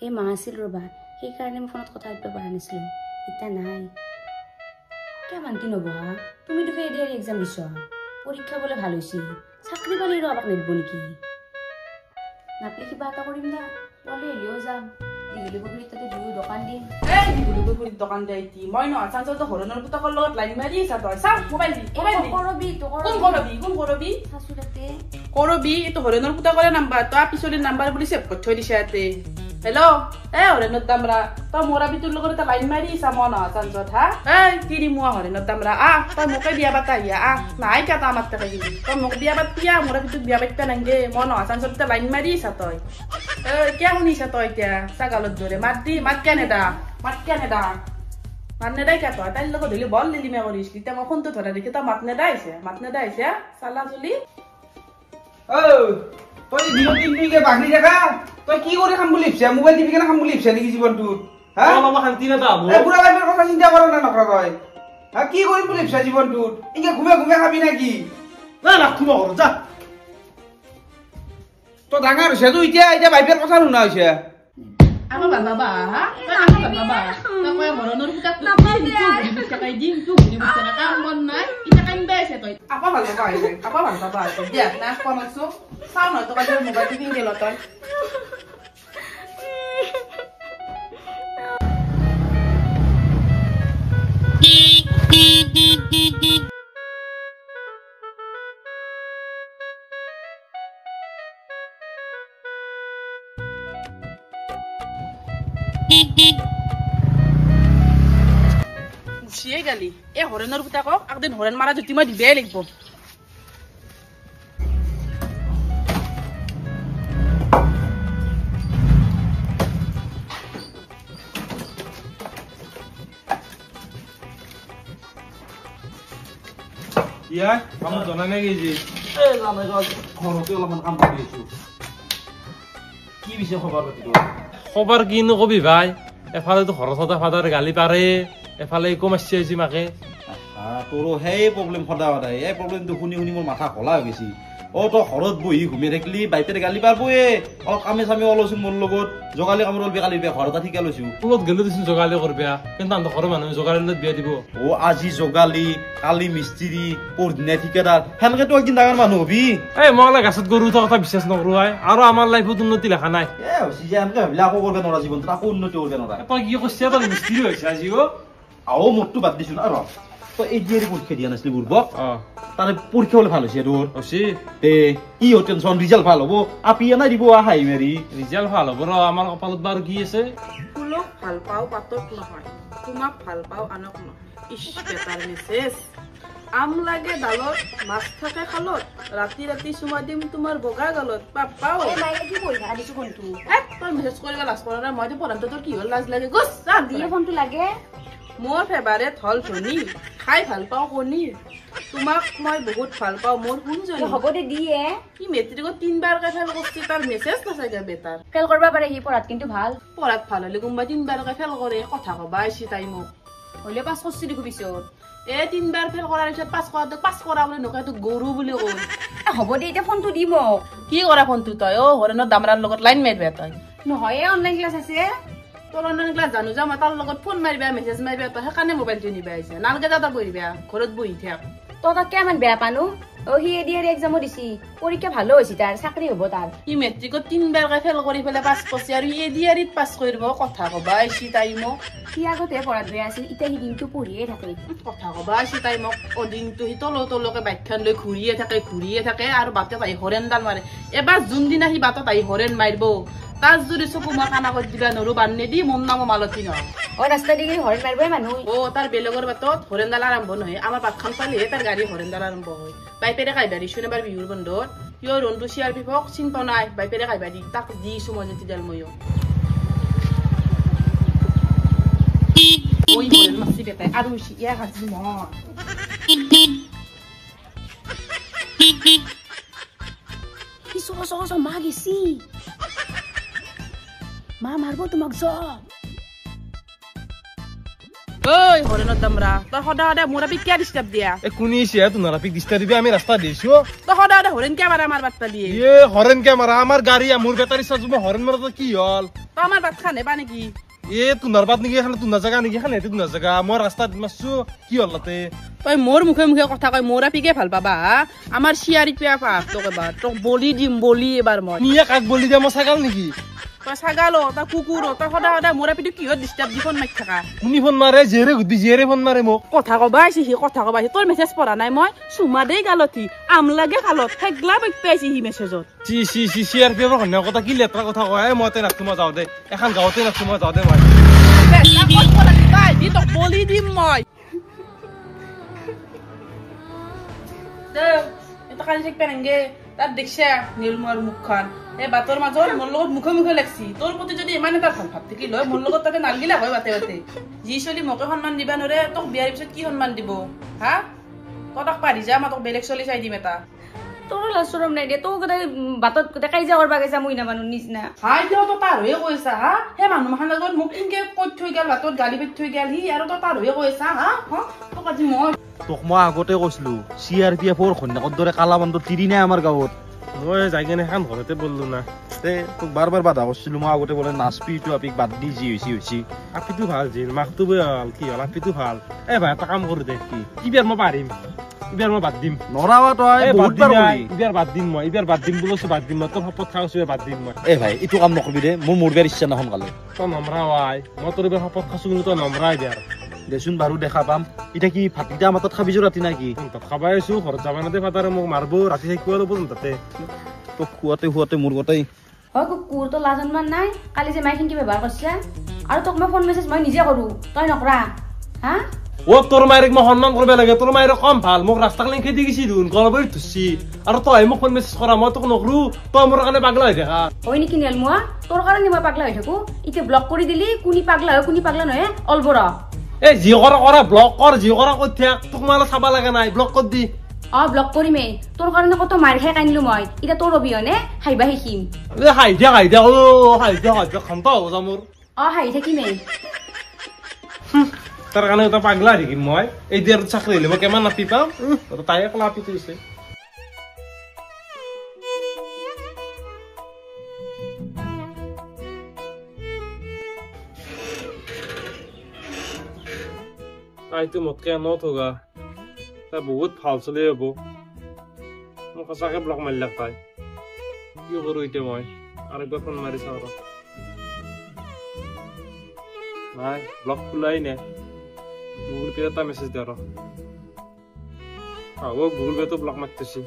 এই মা আছিল ৰবা সেইকাৰণে মই ফোনত কথা পাতিব পৰা নাছিলোঁ এতিয়া নাই কিয় মান্তি নবহা তুমি দেখোন এডিআৰ এক্সাম দিছ পৰীক্ষা বোলে ভাল হৈছে চাকৰি পালে ৰবাক নিদিব নেকি নাপলে কিবা এটা কৰিম না পলে হলেও যাম দীঘলী পুখুৰীত তাতে দুয়ো দোকান দিম দীঘলী পুখুৰীত দোকান দিয়াইতি মই নহয় চাঞ্চলটো হৰণৰ পুতকৰ লগত লাইন মাৰি আছা তই চা মোবাইল দি কৰবি তো কোন কৰবি চাচু তাতে কৰবি এইটো হৰণৰ পুতকৰে নাম্বাৰ তই পিছলিৰ নাম্বাৰ বুলি ছেভ কৰি থৈ দিছে ইয়াতে হেল্ল' হৰেণৰ দামৰা তই মৰাবিটোৰ লগত এটা লাইন মাৰি আছা মই নহয় চাঞ্চত হা তিৰি মোৱা হৰেণৰ দামৰা তই মোকে বিয়া পাতা আহিয়া নাই কাটা আমাৰ তাকে তই মোক বিয়া পাতিয়া মৰাবিটোক বিয়া পাতিবা নাংগে মই নহয় চাঞ্চত এটা লাইন মাৰি আছা তই কিয় শুনিছা তই এতিয়া ছাগালত দৰে মাত কেনে দা মাত নেদাই কিয় তই তাইৰ লগত ধৰিলে বল লিলিমা কৰিছিলি এতিয়া মই ফোনটো ধৰা দেখি তই মাত নেদাইছে চালা চলি তই দিনত টিভিকে বাগৰি থাকা তই কি কৰি খাম বুলি ভাবছা মোবাইল টিভি কেনে খাম বুলি ভাবছা নেকি জীৱনটোত অলপ শান্তি নাটা হ'ব পুৰা লাইফৰ কথা চিন্তা কৰা না নকৰা তই কি কৰিম বুলি ভাবছা জীৱনটোত ইনকে ঘুমে খাবি নেকি না ৰাখো মই ঘৰত যা তই ডাঙৰ হৈছে তো এতিয়া বাইপেৰ কথা শুনা হৈছে আমাৰ বাবা হা তই কয় মৰণৰ পুতাক নাপাই দিম তো ঘুৰি বুঝা কাম বন নাই ইটা কাম বেছে তই আপা ভাল বাবা দিয়া না কোৱা মাছো চাও ন তই কাজৰ মোবাইল টিভি গেল তই উঠিয়ে গালি এই হৰেণৰ পুতাকক একদিন হৰেণ মাৰা জুতি মই দিবই লাগিব কাম জনা নাই কি ঘৰতে অলপমান কাম কৰি আছো কি পিছে খবৰ কিনো কবি ভাই এফালেতো ঘৰত ফাদাৰ গালি পাৰে এফালে একো মাছি আহিছে মাকে তোৰো সেই প্ৰব্লেম সদায় এই প্ৰব্লেমটো শুনি মোৰ মাথা খোলা হৈ গৈছে তই ঘৰত বহি ঘুমি থাকিলি বাইপেৰে গালি পাৰবয়ে অলপ কামে চামে ওলাইছো মোৰ লগত জগালি কামৰ কালি বিয়া ঘৰ এটা ঠিকা লৈছো লগত গেলো দিছোন জগালি কৰবিয়া কিন্তু আমাৰ ঘৰৰ মানুহে জগালিৰ লগত বিয়া দিব আজি জগালি কালি মিস্ত্ৰী পৰদিনা ঠিকাদাৰ সেনেকেতো একদিন ডাঙৰ মানুহ হবি মই অলপ গাছত গৰু উঠা কথা বিশ্বাস নকৰো আৰু আমাৰ লাইফত উন্নতি লেখা নাই এনেকে ভাবিলে আকৌ কৰিব নোৱাৰা জীৱনটোত আকৌ উন্নতি কৰিব নোৱাৰা তই কি কৈছে তই মিস্ত্ৰী হৈছে আজি মোৰটো বাদ দিছো আৰু তই এই ডিয়াৰি পৰীক্ষা দিয়া নাছিলি বুৰ্বক তাৰে পৰীক্ষা হলে ভাল হৈছে তোৰ কি টেনচন ৰিজাল্ট ভাল হব আপি নাই দিব হাই মেৰি ৰিজাল্ট ভাল হ'ব ৰ আমাৰ কপালত বাৰু কি আছে ফুলক ভাল পাও পাতক নহয় তোমাক ভাল পাও আনক নহয় ইস বেটাৰ মেছেজ আম লাগে ডালত মাছ থাকে খালত ৰাতি চুমা দিম তোমাৰ বগা গালত পাপাও কি পৰীক্ষা দিছো কোনটো তই মেছেজ কৰিব লাজ কৰা নাই মইতো পঢ়াম তোৰ কি হ'ল লাজ লাগে গোছ দিয়ে ফোনটো লাগে মোৰ ফেভাৰেট হল ধনী খাই ভাল পাওঁ কণী তোমাক মই বহুত ভাল পাওঁ মোৰ শুনজনী হ'ব দে দিয়ে কি মেট্ৰিকত 3বাৰকে ফেল কৰিছে তাৰ মেছেজ নাচাগে বেটাৰ ফেল কৰিব পাৰে সি পঢ়াত কিন্তু ভাল পঢ়াত ভাল হলে কোনোবাই 3বাৰকে ফেল কৰে কথা কবা আহিছে তাই মোক হলে পাছ কৰছি দেখো পিছত 3বাৰ ফেল কৰাৰ পিছত পাছ কৰা বুলি নকয় তোক গৰু বুলি কয় হ'ব দে এতিয়া ফোনটো দি মোক কি কৰা ফোনটো তই হৰেণৰ দামৰাৰ লগত লাইন মাৰিবা তই নহয় অনলাইন ক্লাছ আছে তোৰ অনলাইন ক্লাছ জানো যা মই তাৰ লগত ফোন মাৰিবা মেছেজ মাৰিবা তই সেইকাৰণে মোবাইলটো নিবা আহিছে নালগে যা তই পঢ়িবা ঘৰত বহি থাক তই তাক কিমান বেয়া পানো সি এডিআৰ এক্সামো দিছি পৰীক্ষা ভালো হৈছে তাৰ চাকৰি হ'ব তাৰ ই মেট্ৰিকত 3বাৰকে ফেল কৰি পেলাই পাছ কৰিছে আৰু এডিআৰিত পাছ কৰিব কথা কবা আহিছে তাই মোক সি আগতে পঢ়াত বেয়া আছিল এতিয়া সি দিনটো পঢ়িয়ে থাকে কথা কবা আহিছে তাই মোক দিনটো সি তলকে বাইকখন লৈ ঘূৰিয়ে থাকে আৰু বাটত আহি হৰেণডাল মাৰে এবাৰ যোনদিনা সি বাটত আহি হৰেণ মাৰিব তাৰ যদি চকু মই কানা কৰি দিবা নৰো বান্ধি দি মোৰ নাম মালতী নহয় ৰাস্তা দি হৰেণ মাৰিবই মানুহ তাৰ বেলেগৰ বাটত হৰেণডাল আৰম্ভ নহয় আমাৰ বাটখন পালেহে তাৰ গাড়ী হৰেণডাল আৰম্ভ হয় বাইপেৰে কাইবা দিছো এবাৰ বিহুৰ বন্ধত ইয় ৰনটো চিআৰপিএফক চিন পাও নাই বাইপেৰে কাইবা দি তাক দিছো মই যেতিয়াল ময়ো ওই হৰেণ মাছি বেটাই আৰু ইয়া হাজি মই কি সহজ মা গেছি মা মাৰবো তোমাক ওই হৰেণৰ দামৰা তই সদায় মোৰ আপি কিয় ডিষ্টাৰ্ব দিয়া কোনিছে তোমাৰ আপি ডিষ্টাৰ্ব দিবি আমি ৰাস্তা দিছো তই সদায় হৰেণ কিয় মাৰা আমাৰ বাৰ্তা দিয়ে হৰেণ কিয় মাৰা আমাৰ গাড়ী মোৰ বেটাৰী চাৰ্জ মই হৰেণ মাৰা কি হল তই আমাৰ ভাত খানে বা নেকি তুনাৰ বাদ নেকি এখানে তুনাৰ জেগা নেকি এখানে তুনাৰ জেগা মই ৰাস্তাত মাৰছো কি হ'ল তাতে তই মোৰ মুখে মুখে কথা কয় মোৰ আপিকে ভাল পাবা আমাৰ চিয়াৰি পিয়া পা তোক এবাৰ তোক বলি দিম বলি এবাৰ মই নিয়ে কাক বলি দিয়া মই ছাগাল নেকি তই ছাগাল তই কুকুৰ তই সদায় সদায় মোৰ আপিটো কিহত ডিষ্টাৰ্ব দি ফোন মাৰি থাকা শুনি ফোন মাৰে জেৰে গুদি জেৰে ফোন মাৰে মোক কথা কবা আহিছে সি কথা কবা আহিছে তোৰ মেছেজ পঢ়া নাই মই চুমা দেই গালতি আম লাগে খালত হেগলা বেগ পাইছি সি মেছেজত চি আৰ পি এফৰ খন্যা কথা কি লেতেৰা কথা কয় মই তে নাকটো মই যাওঁ দে এখন গাঁৱতে নাকটো মই যাওঁ দে মই বলি দিম মই কালি থাকবে নেগে তাত দেখছে নীলমোৱাৰ মুখখন এই বাটৰ মাজত মোৰ লগত মুখে মুখে লাগছি তোৰ প্ৰতি যদি ইমান এটা ভাল ভাৱ থাকিল হয় মোৰ লগত তাতে নালগিলা হয় বাটে বাটে যি চলি মোকে সন্মান দিবা নোৱাৰে তোক বিয়াৰ পিছত কি সন্মান দিব হা তক পাৰি যা মই তোক বেলেগ চলি চাই দিম এটা তোৰ লাচৰম নাই দে তোক গোটেই বাটত গোটেই কাজিয়া কৰবা গৈছা মই নামানো নিচিনা হাই দিও তই পাৰ হৈয়ে কৈছা হা সেই মানুহ মাখান লগত মোক কিনকে কৈ থৈ গেল বাটত গালি পাতি থৈ গেল সি আৰু তই পাৰ হৈয়ে কৈছা হা তোক আজি মই তোক মই আগতে কৈছিলো CRPFৰ ঘৈণীয়েকৰ দৰে কালা বান্দৰ তিৰি নাই আমাৰ গাঁৱত মই যাই কিনে এখন ঘৰতে বললো না তে তোক বাৰ বাৰ বাধা কৰিছিলো মই আগতে বোলে নাচপিটো আপিক বাদ দি যি হৈছে আপিটো ভাল জিল মাকটো ভাল কি হ'ল আপিটো ভাল ভাই এটা কাম কৰো দে কি বিয়াৰ মই পাৰিম ইবাৰ মই বাদ দিম নৰাৱা তই বহুতবাৰ কলি ইবাৰ বাদ দিম মই ইবাৰ বাদ দিম বুলিছো বাদ দিম মই তোৰ শপত খাওছো বাদ দিম মই ভাই এইটো কাম নকৰিবি দে মোৰ মৰবিয়াৰ ইচ্ছা না সোনকালে তই নমৰা ভাই মই তোৰ ইবাৰ শপত খাইছো কিন্তু তই নমৰা ইবাৰ দেচোন বাৰু দেখা পাম এতিয়া কি ভাতকেইটা আমাৰ তাত খাবি ৰাতি না কি তাত খাবাই আছো ঘৰত যাবা নাতে ফাদাৰে মোক মাৰিব ৰাতি থাকিব লাগিব তাতে তোক খুৱাতে মোৰ গোটেই হয় কুকুৰ তো লাজ সন্মান নাই কালি যে মাইকিন কি ব্যৱহাৰ কৰিছা আৰু তোক মই ফোন মেছেজ মই নিজে কৰো তই নকৰা হা তোৰ মায়েৰক মই সন্মান কৰিব লাগে তোৰ মায়েৰ কম ভাল মোক ৰাস্তাক লেং খেদি গৈছি দেখোন গলবৰি ধুচি আৰু তই মোক ফোন মেছেজ কৰা মই তোক নকৰো তই মোৰ কাৰণে পাগলা হৈ থাকা হয় নেকি নেলমুৱা তোৰ কাৰণে মই পাগলা হৈ থাকো এতিয়া ব্লক কৰি দিলি কোনি পাগলা হয় কোনি পাগলা নহয় অলবৰ যি কৰা ব্লক কৰ যি কৰা কৈ থাক তোক মই চাবা লগা নাই ব্লক কৰি দি ব্লক কৰিমে তোৰ কাৰণে কত মাৰ খাই কান্দিলো মই এতিয়া তোৰ অবিহনে হাইবা শিকিম হাই দিয়া খান্ত হ'ব যা মোৰ হাই থাকিমে তাৰ কাৰণে এটা পাগলা থাকিম মই এই দিয়াৰ চাকৰি হলে মই কিমান নাপি পাম তাই একলা আপি থৈছে তাইতো মোতকে নথগা তাই বহুত ভাল চলি হব মোক সঁচাকে ব্লক মাৰিলাক তাই কি কৰো এতিয়া মই আৰু একবাৰ ফোন মাৰি চাওঁ নাই ব্লক খোলাই নাই গুগল পে এটা মেছেজ দিয়া গুগল পে তো ব্লক মারতেছি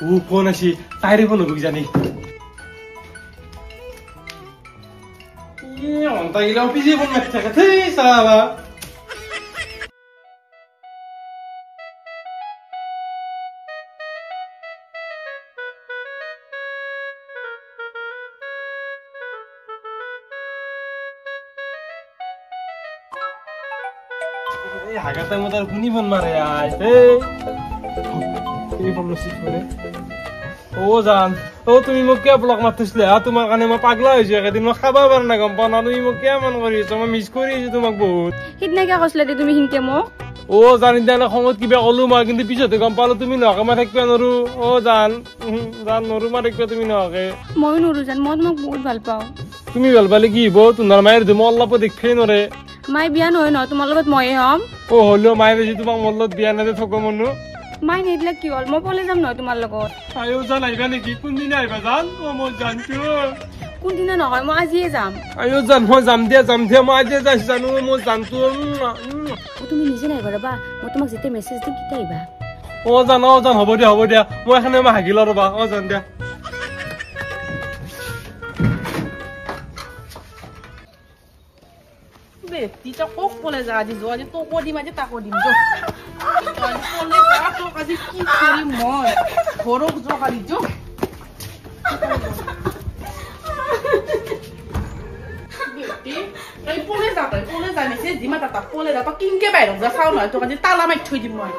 মই ফোন আছি তাইরে ফোন হবি জানি অন্তাগিলা অফিসে ফোন মারতে থাকে থেই সালা হাগাতে মতার কোনি ফোন মারে আয় ফোন রিসিভ করে জান তুমি মোক কিয় ব্লক মাতিছিলে তোমাৰ কাৰণে মই পাগলা হৈছো একেদিন মই খাব পাৰা নাই গম পোৱা না তুমি মোক কিয় মন কৰি আছো মই মিছ কৰি আছো তোমাক বহুত সিদিনাকে কৈছিলা তুমি সিনকে মোক জানি দিয়া খঙত কিবা কলো মই কিন্তু পিছতে গম পালো তুমি নহকে মই থাকিব নোৱাৰো জান নৰো মই থাকিব তুমি নহকে মই নৰো জান মই তোমাক বহুত ভাল পাওঁ তুমি ভাল পালে কি হব তোমাৰ মায়েৰ মই অলপ দেখিবই নোৱাৰে মায়ে বিয়া নহয় ন তোমাৰ লগত ময়ে হম হলেও মায়ে বেছি তোমাক মোৰ লগত বিয়া নেদে থকো মনো মাই নেদিলে কি হল মই পলে যাম নহয় তোমাৰ লগত জান আহিবা নেকি কোনদিনা আহিবা জান মই জানছো কোনদিনা নহয় মই আজিয়ে যাম জান মই যাম দিয়া মই আজিয়ে যাইছো জানো মই জানতো তুমি নিজে নাহিবা ৰবা মই তোমাক যেতিয়া মেছেজ দিম কেতিয়া আহিবা জান হ'ব দিয়া মই এখানে মই হাগিল ৰবা জান দিয়া বেটিটা কক বলে যা আজি যোৱা আজি তোক দিম আজি তাকো দিম আজি কি কৰিম মই ঘৰক যোৱা কালি যো তই পলে যা মেছেজ দিম তাক পলে যা তই কিনকে বাহিৰত যা চাও নহয় তোক আজি তালা মাৰি থৈ দিম মই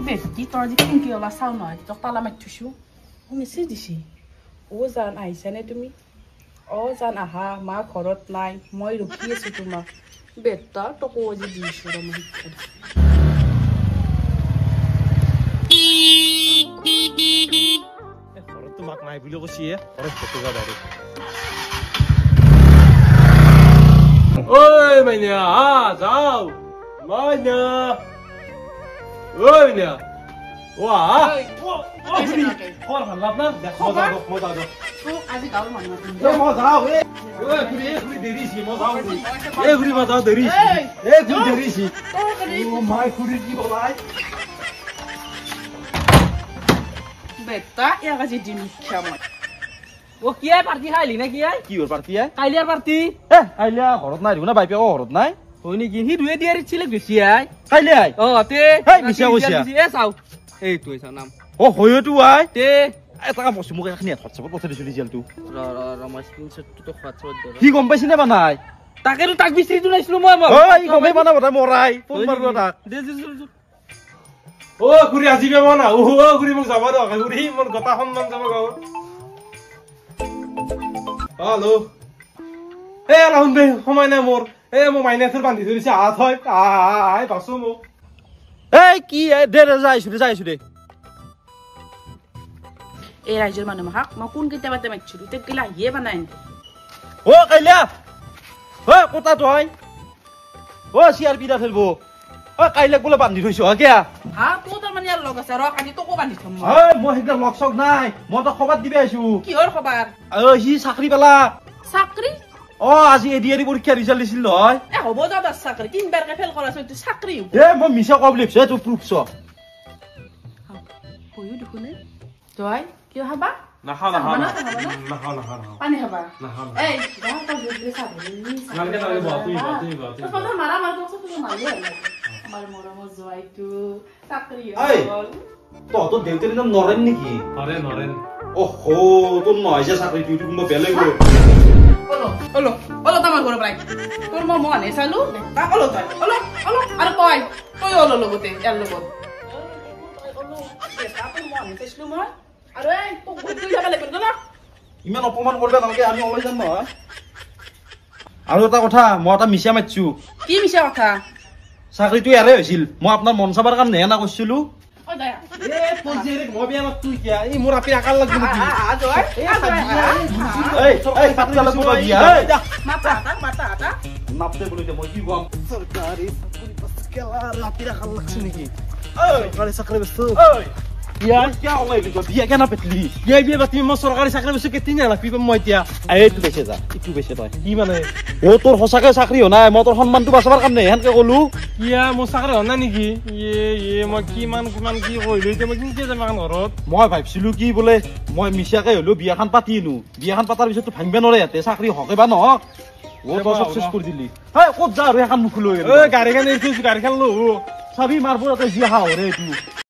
বেটি তই আজি কিনকি ওলা চাও নহয় তোক তালা মাৰি থৈছোঁ মেছেজ দিছি জান আহিছানে তুমি জান আহা মা ঘৰত নাই মই ৰখি আছোঁ তোমাক বেটা তোকো আজি দিছোঁ ৰ মই ঘৰত তোমাক নাই বুলি কৈছিয়ে ঘৰত ফটো যা ডাইৰেক্ট ঐ মাইনা যাও মাইনা ঐ মাইনা খবৰ ভাল লাভ না মই যাওঁ আজি গাঁৱৰ মানুহ মই যাওঁ দেৰিছি মই যাওঁ ঘূৰি মই যাওঁ দেৰিছি মাই খুৰী কি বলাই বেটা ইয়াক আজি দিম শিক্ষা মই কি পাৰ্টি খাইলি নে কি কি হ'ল পাৰ্টি কাইলিয়াৰ পাৰ্টি কাইলে ঘৰত নাই দেখোন না বাইপেক ঘৰত নাই হয় নেকি সি দুয়ে দিয়াৰ ইচ্ছিলে বেছি আই কাইলে আই তে মিছা কৈছা চাও এইটো চাও নাম হয়তো আই তে এটা কাম কৰিছো মোক এখানি হোৱাটছএপত পঠাই দিছো ৰিজাল্টটো মই স্ক্ৰীনশ্বটটো হোৱাটছএপত সি গম পাইছি নে বা নাই তাকেতো তাক বিচাৰিটো নাছিলো মই ই গমেই পোৱা নাই বোধহয় মৰাই ফোন মাৰিলো তাক ঘূৰি আজি বেমাৰ না ঘূৰি মোক যাব দক ঘূৰি মোৰ গোটা সন্মান যাব গাঁৱত হেল্ল' ৰাহুল বে সময় নাই মোৰ মোৰ মাইনাছৰ বান্ধি ধৰিছে হাত হয় বাছো মোক কি দে যাইছো দে এই ৰাইজৰ মানুহ মাহাক মই কোন কেতিয়াবাতে মাতিছিলো তেওঁক গিলা আহিয়ে বানাই কাইলা কটা তই চিআৰপি দা ফেলব কাইলে বোলে বান্ধি থৈছো কিয়া তোৰ তাৰমানে ইয়াৰ লগ আছে ৰ আজি তোকো বান্ধি থম মই সেইবিলাক লগ চগ নাই মই তোক খবৰ দিবি আহিছো কিহৰ খবৰ সি চাকৰি পালা চাকৰি আজি এডিআৰি পৰীক্ষা ৰিজাল্ট দিছিল নহয় হ'ব যা তাৰ চাকৰি তিনবাৰকে ফেল কৰাইছো এইটো চাকৰি মই মিছা কোৱা বুলি ভাবিছো তোৰ প্ৰুফ চ হয়ো দেখোনে তই কিয় খাবা নাখাওঁ পানী খাবা এই আমাৰ মৰমৰ জোৱাইটো চাকৰি তহঁতৰ দেউতাৰ নাম নৰেন নেকি নৰেন তোৰ নহয় যে চাকৰিটো এইটো কোনোবা বেলেগ তোমাৰ ঘৰৰ পৰাই তোৰ মই মনে চালো তই আৰু তই লগতে ইয়াৰ লগত মই আৰু ইমান অপমান কৰিব নালাগে আমি ওলাই যাম নহয় আৰু এটা কথা মই এটা মিছা মাতিছো কি মিছা কথা চাকৰিটো ইয়াৰে হৈছিল মই আপোনাৰ মন চাবৰ কাৰণে না কৈছিলো মোৰ আপি আকাৰ লাগবে নেকি নাপতে বুলি মই কি কম চৰকাৰী চাকৰি বস্তু কেতিয়া নালাগিব মই এতিয়া এইটো বেচে যা ইটো বেচে তই কি মানে তোৰ সঁচাকে চাকৰি হোৱা নাই মই তোৰ সন্মানটো বাচাবৰ কাৰণে সেনেকে কলো কিয়া মোৰ চাকৰি হোৱা নাই নেকি মই কিমান কি কৰিলো এতিয়া মই কেনেকে যাম এখন ঘৰত মই ভাবিছিলো কি বোলে মই মিছাকে হলেও বিয়াখন পাতি আনো বিয়াখন পাতাৰ পিছততো ভাঙিব নোৱাৰে ইয়াতে চাকৰি হকে বা নহওক চাকচেছ কৰি দিলি ক'ত যা আৰু এখন মুখ লৈ গাড়ীখন এৰি থৈছো গাড়ীখন লো চাবি মাৰব যি আহা হৰে এইটো